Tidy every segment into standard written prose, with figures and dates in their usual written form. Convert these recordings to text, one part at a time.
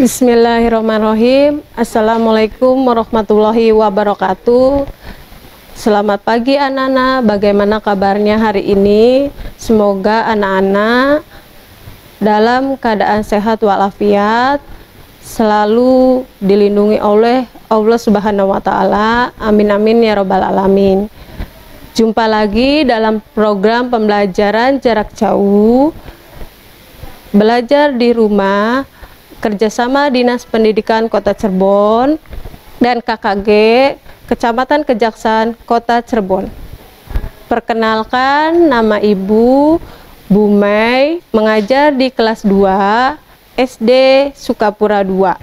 Bismillahirrahmanirrahim. Assalamualaikum warahmatullahi wabarakatuh. Selamat pagi anak-anak, bagaimana kabarnya hari ini? Semoga anak-anak dalam keadaan sehat walafiat, selalu dilindungi oleh Allah Subhanahu wa Ta'ala. Amin amin ya Rabbal alamin. Jumpa lagi dalam program pembelajaran jarak jauh, belajar di rumah, kerjasama Dinas Pendidikan Kota Cirebon dan KKG Kecamatan Kejaksan Kota Cirebon. Perkenalkan, nama Ibu Bu Mei, mengajar di kelas 2 SD Sukapura 2.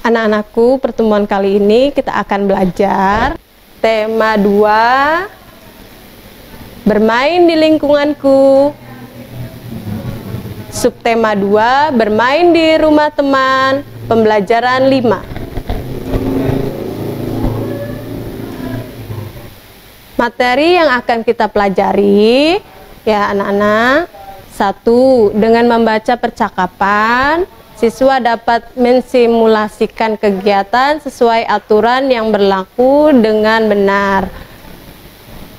Anak-anakku, pertemuan kali ini kita akan belajar tema 2, bermain di lingkunganku. Subtema 2, bermain di rumah teman, pembelajaran 5. Materi yang akan kita pelajari ya anak-anak. 1. Dengan membaca percakapan, siswa dapat mensimulasikan kegiatan sesuai aturan yang berlaku dengan benar.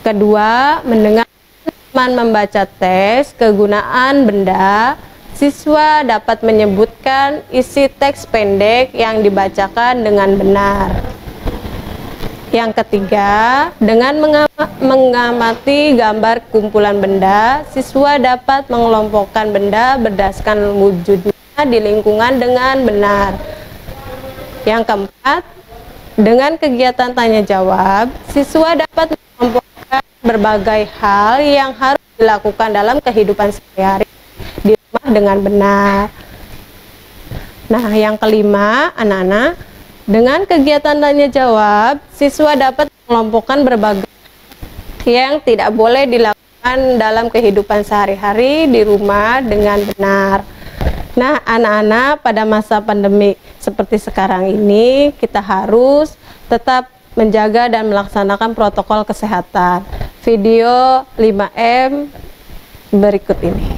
Kedua, mendengar teman membaca teks kegunaan benda, siswa dapat menyebutkan isi teks pendek yang dibacakan dengan benar. Yang ketiga, dengan mengamati gambar kumpulan benda, siswa dapat mengelompokkan benda berdasarkan wujudnya di lingkungan dengan benar. Yang keempat, dengan kegiatan tanya jawab, siswa dapat mengelompokkan berbagai hal yang harus dilakukan dalam kehidupan sehari-hari di rumah dengan benar. Nah, yang kelima, anak-anak, dengan kegiatan tanya jawab, siswa dapat mengelompokkan berbagai yang tidak boleh dilakukan dalam kehidupan sehari-hari di rumah dengan benar. Nah, anak-anak, pada masa pandemi seperti sekarang ini, kita harus tetap menjaga dan melaksanakan protokol kesehatan. Video 5M berikut ini.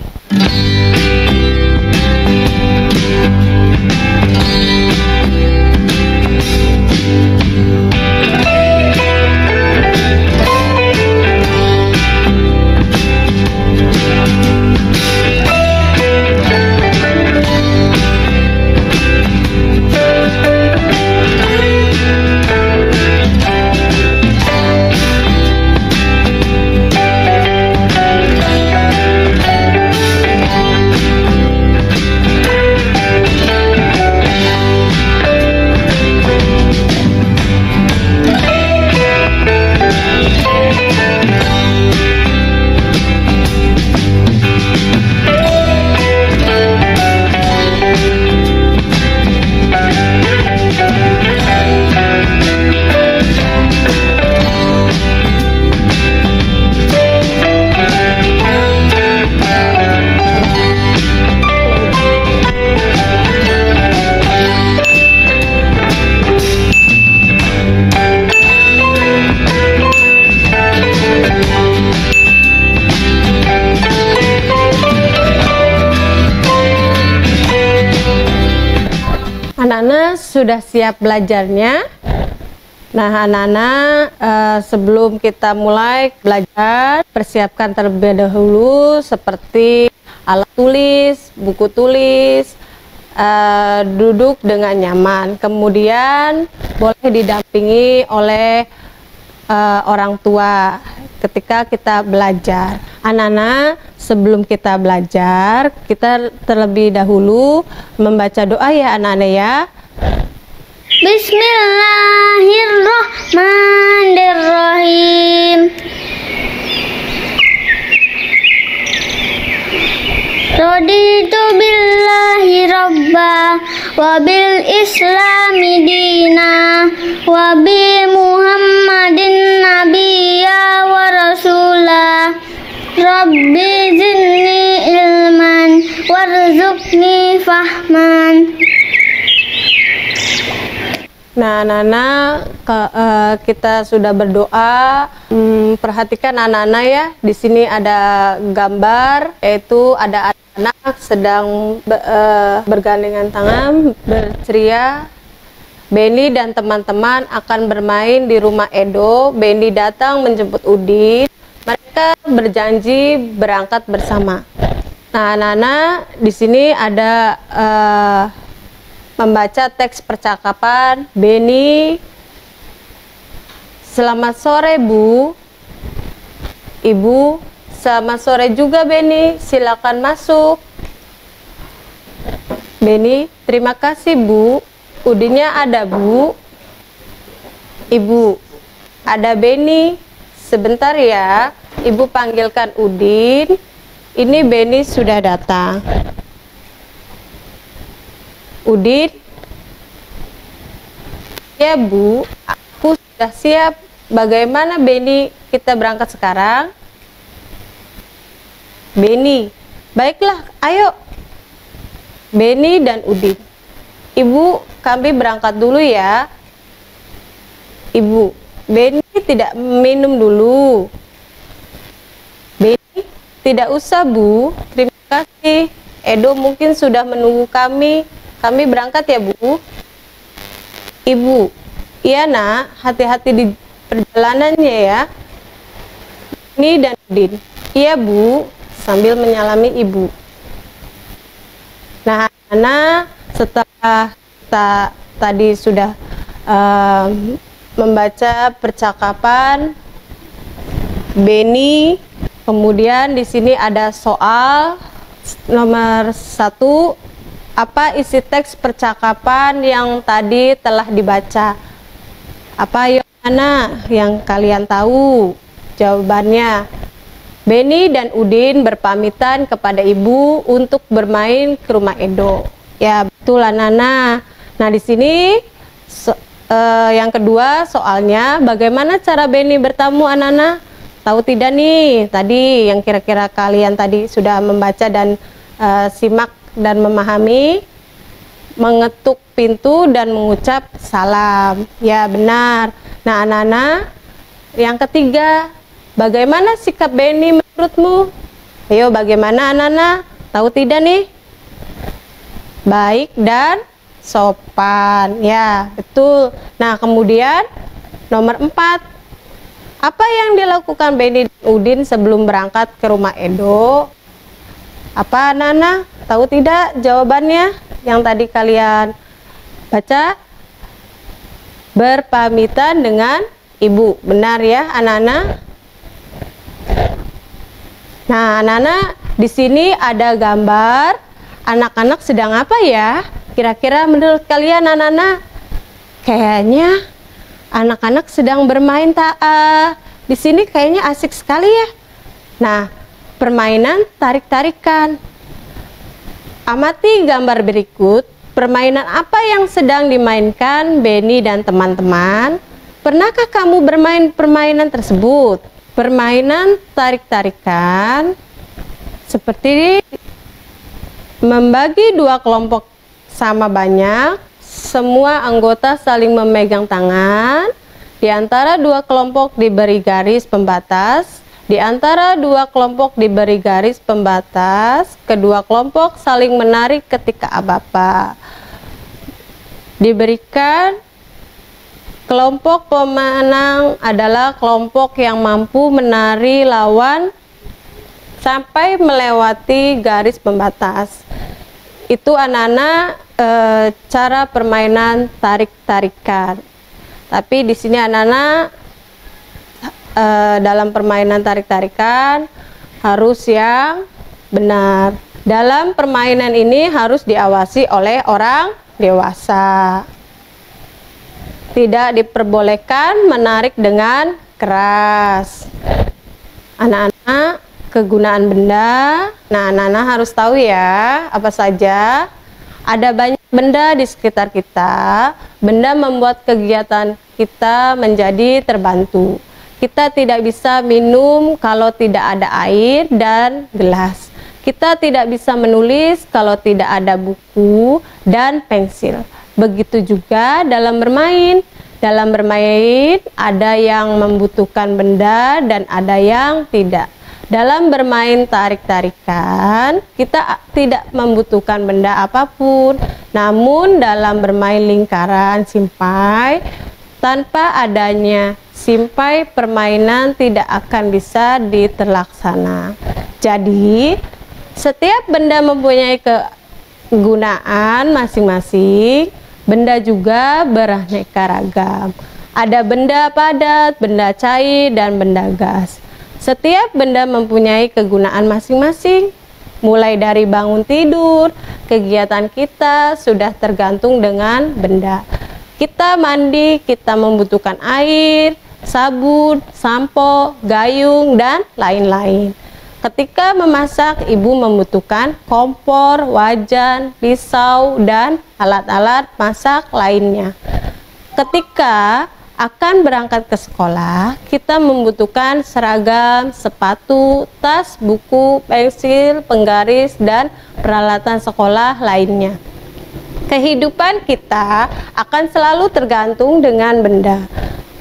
Anak-anak sudah siap belajarnya? Nah, anak-anak, sebelum kita mulai belajar, persiapkan terlebih dahulu seperti alat tulis, buku tulis, duduk dengan nyaman. Kemudian boleh didampingi oleh orang tua ketika kita belajar. Anak-anak, sebelum kita belajar, kita terlebih dahulu membaca doa ya anak-anak ya. Bismillahirrahmanirrahim. Raditu billahi rabba wa bil islami dina wa bi muhammadin nabiyya wa rasulah. Rabbi zidni ilman warzuqni fahman. Nah, anak-anak, kita sudah berdoa. Perhatikan anak-anak ya, di sini ada gambar, yaitu ada anak sedang bergandengan tangan, berceria. Benny dan teman-teman akan bermain di rumah Edo. Benny datang menjemput Udin. Mereka berjanji berangkat bersama. Nah, anak-anak, di sini ada membaca teks percakapan. Benny, selamat sore Bu. Ibu, selamat sore juga Benny, silakan masuk. Benny, terima kasih Bu. Udinnya ada Bu. Ibu, ada Benny. Sebentar ya, Ibu panggilkan Udin. Ini Benny sudah datang. Udin, ya Bu, aku sudah siap. Bagaimana Benny, kita berangkat sekarang? Benny, baiklah, ayo. Benny dan Udin, Ibu, kami berangkat dulu ya. Ibu, Benny tidak minum dulu. Benny, tidak usah Bu, terima kasih. Edo mungkin sudah menunggu kami. Kami berangkat ya Bu. Ibu, iya nak, hati-hati di perjalanannya ya. Ini dan Udin, iya Bu, sambil menyalami Ibu. Nah, anak, setelah kita tadi sudah membaca percakapan Benny, kemudian di sini ada soal nomor 1. Apa isi teks percakapan yang tadi telah dibaca? Apa anak yang kalian tahu? Jawabannya, Benny dan Udin berpamitan kepada ibu untuk bermain ke rumah Edo. Ya betul anak-anak. Nah di sini yang kedua soalnya, bagaimana cara Benny bertamu anak-anak? Tahu tidak nih? Tadi yang kira-kira kalian tadi sudah membaca dan simak dan memahami, mengetuk pintu dan mengucap salam. Ya benar. Nah anak-anak, yang ketiga, bagaimana sikap Benny menurutmu? Ayo bagaimana anak-anak? Tahu tidak nih? Baik dan sopan. Ya betul. Nah kemudian nomor 4, apa yang dilakukan Benny dan Udin sebelum berangkat ke rumah Edo? Apa anak-anak? Tahu tidak jawabannya yang tadi kalian baca? Berpamitan dengan ibu. Benar ya anak-anak? Nah anak-anak, di sini ada gambar anak-anak sedang apa ya? Kira-kira menurut kalian anak-anak? Kayaknya anak-anak sedang bermain di sini kayaknya asik sekali ya. Nah, permainan tarik-tarikan. Amati gambar berikut. Permainan apa yang sedang dimainkan Benny dan teman-teman? Pernahkah kamu bermain permainan tersebut? Permainan tarik-tarikan seperti membagi 2 kelompok sama banyak. Semua anggota saling memegang tangan. Di antara 2 kelompok diberi garis pembatas. Di antara 2 kelompok diberi garis pembatas, kedua kelompok saling menarik ketika apa-apa. Diberikan kelompok pemenang adalah kelompok yang mampu menari lawan sampai melewati garis pembatas. Itu anak-anak cara permainan tarik-tarikan. Tapi di sini anak-anak dalam permainan tarik-tarikan harus yang benar. Dalam permainan ini harus diawasi oleh orang dewasa. Tidak diperbolehkan menarik dengan keras. Anak-anak, kegunaan benda. Nah, anak-anak harus tahu ya, apa saja. Ada banyak benda di sekitar kita. Benda membuat kegiatan kita menjadi terbantu. Kita tidak bisa minum kalau tidak ada air dan gelas. Kita tidak bisa menulis kalau tidak ada buku dan pensil. Begitu juga dalam bermain. Dalam bermain ada yang membutuhkan benda dan ada yang tidak. Dalam bermain tarik-tarikan, kita tidak membutuhkan benda apapun. Namun dalam bermain lingkaran simpai, tanpa adanya simpai, permainan tidak akan bisa diterlaksana. Jadi, setiap benda mempunyai kegunaan masing-masing. Benda juga beraneka ragam. Ada benda padat, benda cair, dan benda gas. Setiap benda mempunyai kegunaan masing-masing. Mulai dari bangun tidur, kegiatan kita sudah tergantung dengan benda. Kita mandi, kita membutuhkan air, sabun, sampo, gayung, dan lain-lain. Ketika memasak, ibu membutuhkan kompor, wajan, pisau, dan alat-alat masak lainnya. Ketika akan berangkat ke sekolah, kita membutuhkan seragam, sepatu, tas, buku, pensil, penggaris, dan peralatan sekolah lainnya. Kehidupan kita akan selalu tergantung dengan benda.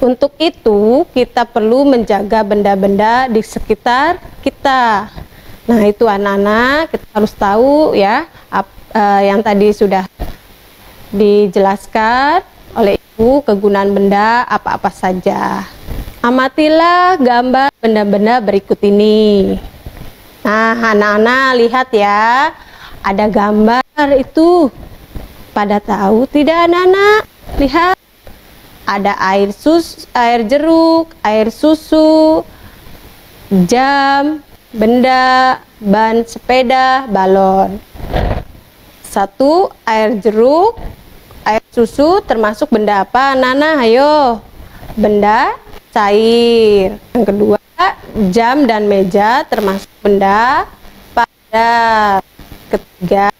Untuk itu, kita perlu menjaga benda-benda di sekitar kita. Nah, itu anak-anak, kita harus tahu ya, yang tadi sudah dijelaskan oleh Ibu, kegunaan benda apa-apa saja. Amatilah gambar benda-benda berikut ini. Nah, anak-anak lihat ya, ada gambar itu. Pada tahu tidak anak-anak? Lihat. Ada air jeruk, air susu, jam, benda, ban sepeda, balon. Satu, air jeruk, air susu termasuk benda apa? Nana, ayo. Benda cair. Yang kedua, jam dan meja termasuk benda padat. Ketiga,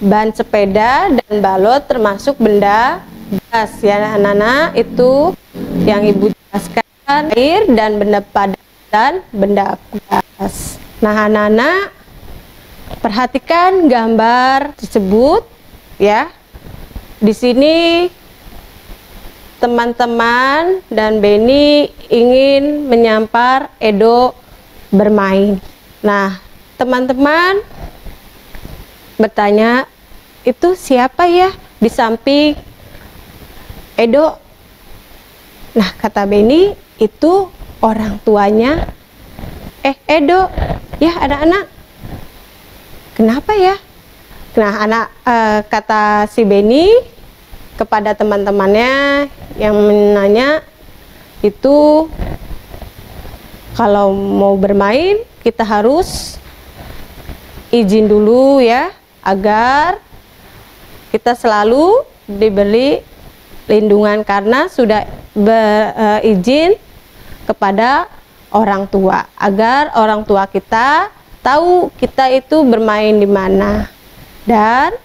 ban sepeda dan balon termasuk benda gas ya anak-anak, itu yang ibu jelaskan, air dan benda padat dan benda gas. Nah anak-anak, perhatikan gambar tersebut ya. Di sini teman-teman dan Beni ingin menyampar Edo bermain. Nah teman-teman bertanya, itu siapa ya di samping Edo? Nah kata Beni, itu orang tuanya Edo. Ya anak-anak, kenapa ya? Nah kata si Beni kepada teman-temannya yang menanya, itu kalau mau bermain kita harus izin dulu ya, agar kita selalu diberi lindungan karena sudah berizin kepada orang tua, agar orang tua kita tahu kita itu bermain di mana. Dan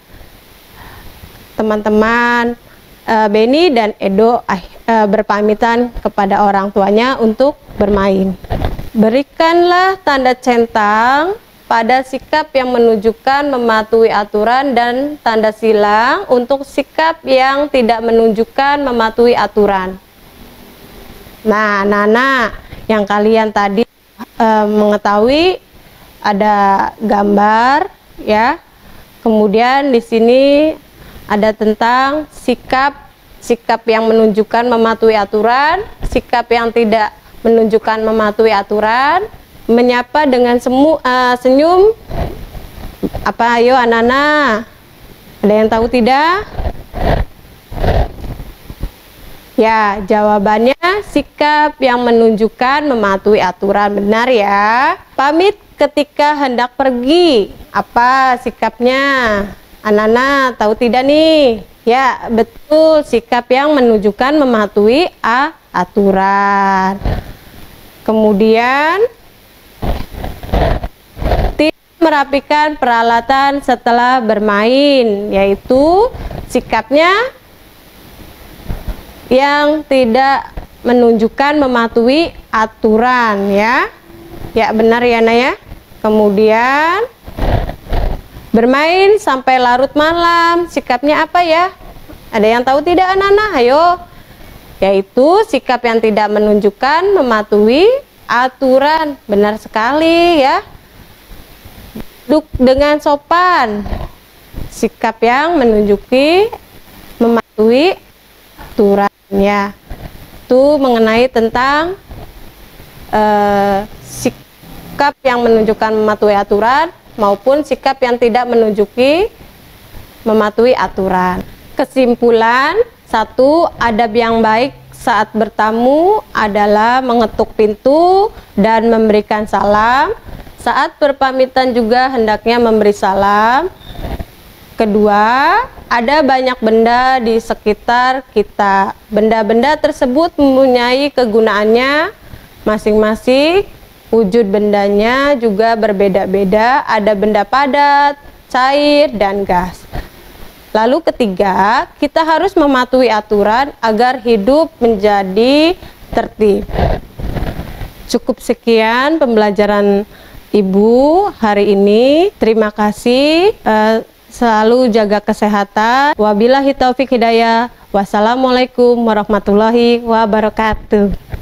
teman-teman Beni dan Edo berpamitan kepada orang tuanya untuk bermain. Berikanlah tanda centang pada sikap yang menunjukkan mematuhi aturan dan tanda silang untuk sikap yang tidak menunjukkan mematuhi aturan. Nah, anak-anak yang kalian tadi mengetahui ada gambar ya. Kemudian di sini ada tentang sikap yang menunjukkan mematuhi aturan, sikap yang tidak menunjukkan mematuhi aturan. Menyapa dengan senyum apa? Ayo anak-anak, ada yang tahu tidak? Ya, jawabannya sikap yang menunjukkan mematuhi aturan. Benar ya. Pamit ketika hendak pergi, apa sikapnya? Anak-anak tahu tidak nih? Ya, betul, sikap yang menunjukkan mematuhi aturan. Kemudian merapikan peralatan setelah bermain, yaitu sikapnya yang tidak menunjukkan mematuhi aturan ya. Ya benar ya Naya. Kemudian Bermain sampai larut malam, sikapnya apa ya? Ada yang tahu tidak anak-anak? Ayo. Yaitu sikap yang tidak menunjukkan mematuhi aturan. Benar sekali ya. Duduk dengan sopan. Sikap yang menunjuki mematuhi aturannya. Itu mengenai tentang sikap yang menunjukkan mematuhi aturan maupun sikap yang tidak menunjuki mematuhi aturan. Kesimpulan, 1. Adab yang baik saat bertamu adalah mengetuk pintu dan memberikan salam. Saat berpamitan juga hendaknya memberi salam. Kedua, ada banyak benda di sekitar kita. Benda-benda tersebut mempunyai kegunaannya masing-masing. Wujud bendanya juga berbeda-beda, ada benda padat, cair, dan gas. Lalu ketiga, kita harus mematuhi aturan agar hidup menjadi tertib. Cukup sekian pembelajaran Ibu hari ini. Terima kasih, selalu jaga kesehatan. Wabillahi taufik hidayah. Wassalamualaikum warahmatullahi wabarakatuh.